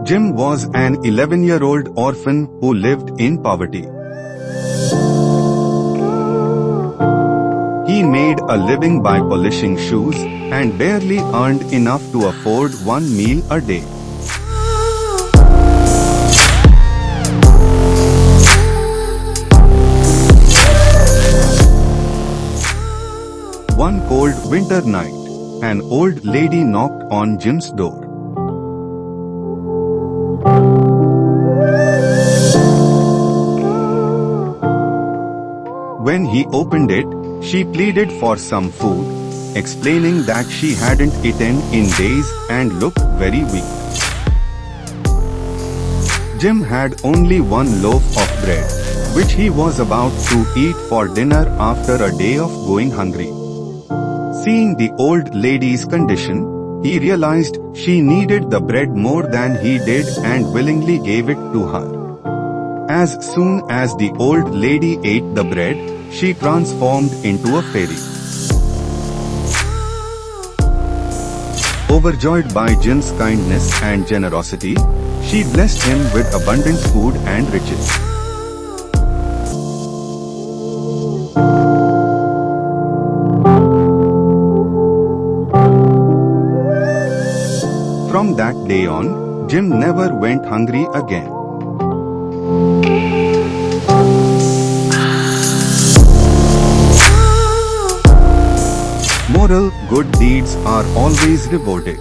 Jim was an 11-year-old orphan who lived in poverty. He made a living by polishing shoes and barely earned enough to afford one meal a day. One cold winter night, an old lady knocked on Jim's door. When he opened it, she pleaded for some food, explaining that she hadn't eaten in days and looked very weak. Jim had only one loaf of bread, which he was about to eat for dinner after a day of going hungry. Seeing the old lady's condition, he realized she needed the bread more than he did and willingly gave it to her. As soon as the old lady ate the bread, she transformed into a fairy. Overjoyed by Jim's kindness and generosity, she blessed him with abundant food and riches. From that day on, Jim never went hungry again. Moral: good deeds are always rewarded.